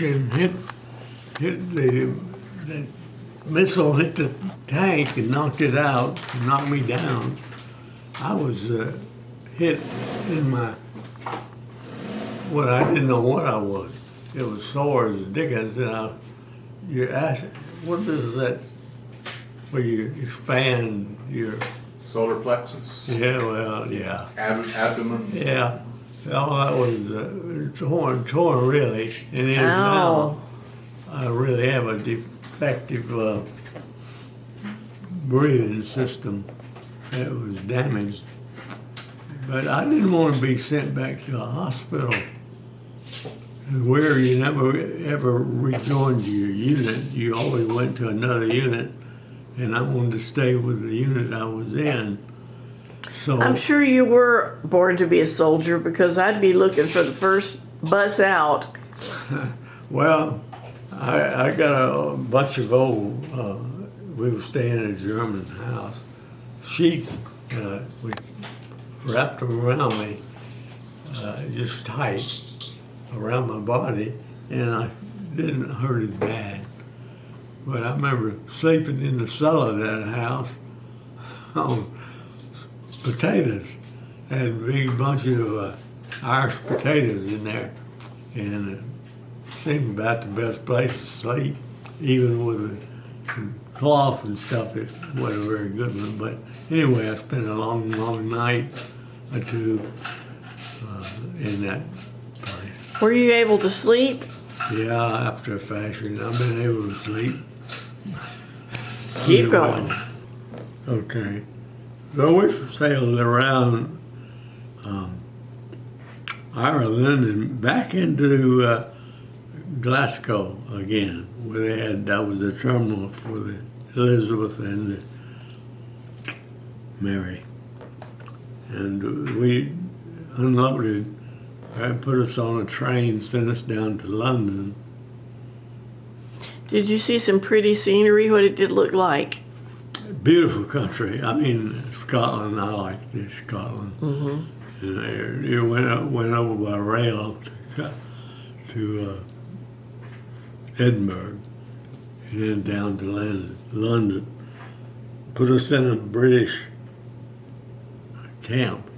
mission hit the missile hit the tank and knocked it out, and knocked me down. I was hit in my, I didn't know what I was. It was sore as Dickens, and you ask, what is that, where you expand your... Solar plexus? Yeah, well, yeah. Abdomen? Yeah. Oh, that was torn really. And then now I really have a defective breathing system that was damaged. But I didn't want to be sent back to a hospital where you never ever rejoined your unit. You always went to another unit, and I wanted to stay with the unit I was in. So I'm sure you were born to be a soldier, because I'd be looking for the first bus out. well, I got a bunch of old, we were staying in a German house, sheets, we wrapped them around me, just tight around my body, and I didn't hurt as bad. But I remember sleeping in the cellar of that house on potatoes, and a big bunch of Irish potatoes in there, and it seemed about the best place to sleep, even with the cloth and stuff. It wasn't a very good one, but anyway, I spent a long, long night or two in that place. Were you able to sleep? Yeah, after a fashion, I've been able to sleep. Keep going. Okay. So we sailed around Ireland and back into Glasgow again, where that was the terminal for the Elizabeth and the Mary. And we unloaded and put us on a train, sent us down to London. Did you see some pretty scenery? What did it look like? Beautiful country. I mean, Scotland. I liked Scotland. Mm-hmm. And it went over by rail to Edinburgh, and then down to London. Put us in a British camp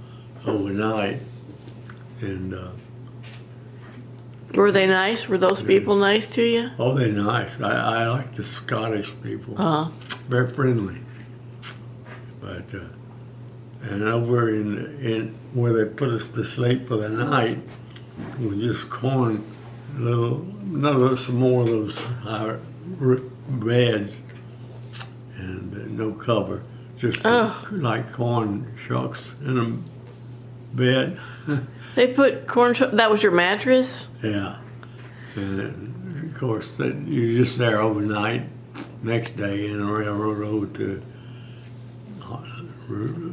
overnight, and Were they nice? Were those people nice to you? oh, they're nice. I like the Scottish people. Very friendly. But and over in where they put us to sleep for the night was just corn, some more of those higher beds, and no cover, just like corn shucks in a bed. They put that was your mattress? Yeah, and of course you're just there overnight. Next day in a railroad over to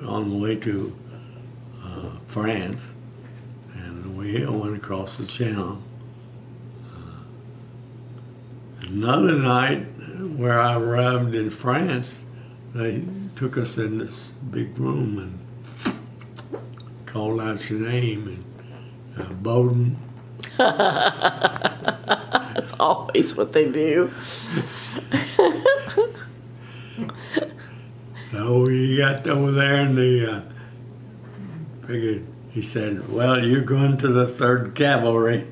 on the way to France, and we went across the channel. Another night where I arrived in France, they took us in this big room and called out your name, and Bowden. That's always what they do. So we got over there, and figured, he said, well, you're going to the 3rd Cavalry.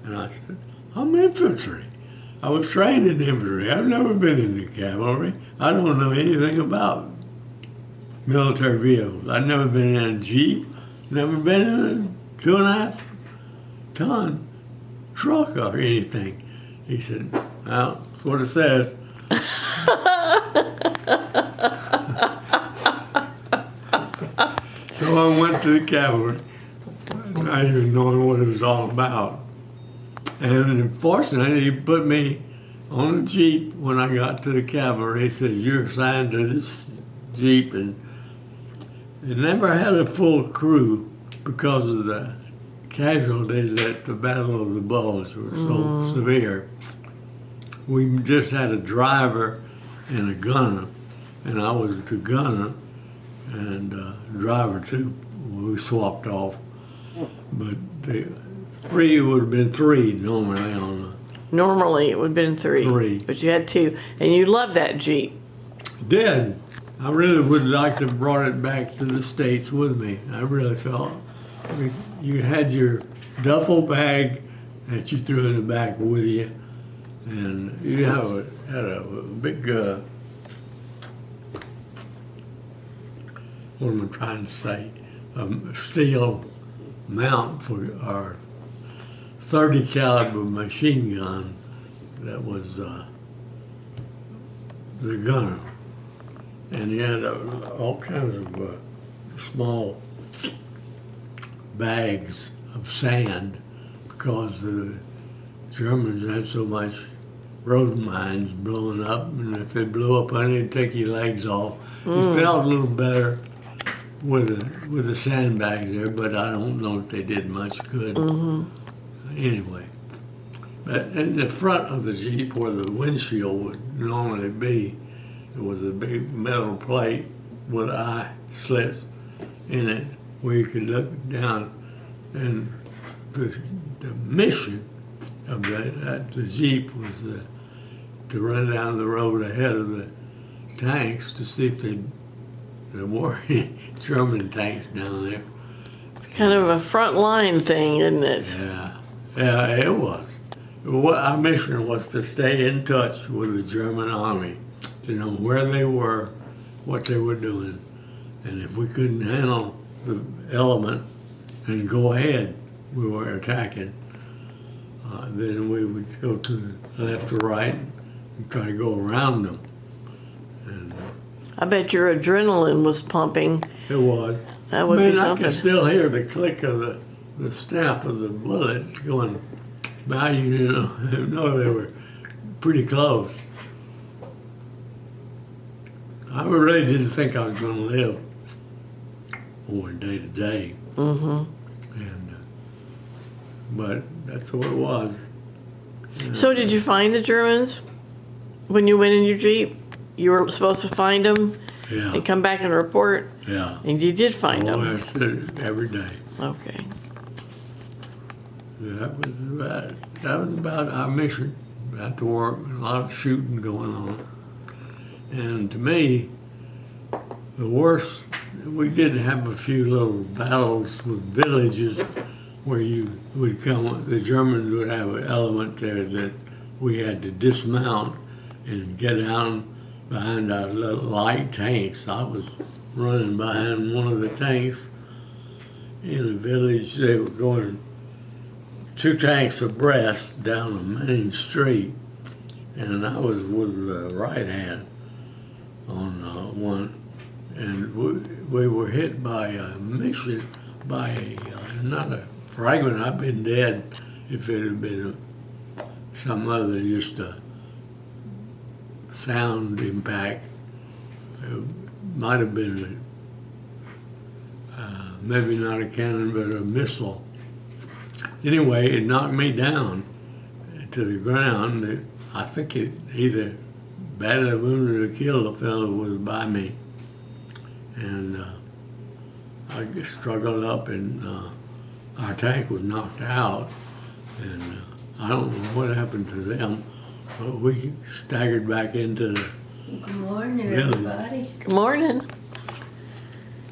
And I said, I'm infantry. I was trained in infantry. I've never been in the cavalry. I don't know anything about military vehicles. I've never been in a Jeep, never been in a 2.5 ton truck or anything. He said, well, that's what it says. So I went to the cavalry, not even knowing what it was all about. And unfortunately, he put me on a Jeep when I got to the cavalry. He said, you're assigned to this Jeep. And it never had a full crew because of the casualties at the Battle of the Bulge were so severe. We just had a driver and a gunner, and I was the gunner and driver too. We swapped off, but the three would have been three normally on Normally, it would have been 3. 3. But you had 2. And you loved that Jeep. Did. I really would like to have brought it back to the States with me. I really felt you had your duffel bag that you threw in the back with you, and you had a big, what am I trying to say, steel mount for our 30 caliber machine gun that was the gunner. And you had all kinds of small bags of sand because the Germans had so much road mines blowing up, and if they blew up on it, it'd take your legs off. You felt a little better with the sandbag there, but I don't know if they did much good. Anyway, but in the front of the Jeep, where the windshield would normally be, there was a big metal plate with eye slits in it where you could look down, and the mission of the Jeep was to run down the road ahead of the tanks to see if there were any German tanks down there. Kind of a front line thing, isn't it? Yeah, it was. Our mission was to stay in touch with the German army, to know where they were, what they were doing, and if we couldn't handle the element and go ahead, we were attacking, then we would go to the left or right and try to go around them. And I bet your adrenaline was pumping. it was. That would be I something. can still hear the click of the snap of the bullet going by you, you know. You know they were pretty close. I really didn't think I was going to live more day to day. And but that's what it was. So did you find the Germans when you went in your Jeep? You were supposed to find them Yeah, and come back and report, yeah. and you did find Oh, them. I did it every day. Okay. That was about our mission. Out to work, a lot of shooting going on. And to me, the worst, we did have a few little battles with villages where you would come, the Germans would have an element there that we had to dismount and get down behind our little light tanks. I was running behind one of the tanks in a village. They were going 2 tanks abreast down the main street, and I was with the right hand on one, and we were hit by a mission, by another fragment. I'd been dead if it had been some other, just a sound impact. It might have been maybe not a cannon, but a missile. Anyway, it knocked me down to the ground. I think it either badly wounded or killed a fellow who was by me. And I just struggled up, and our tank was knocked out. And I don't know what happened to them, but we staggered back into the Good morning, Really? everybody. Good morning.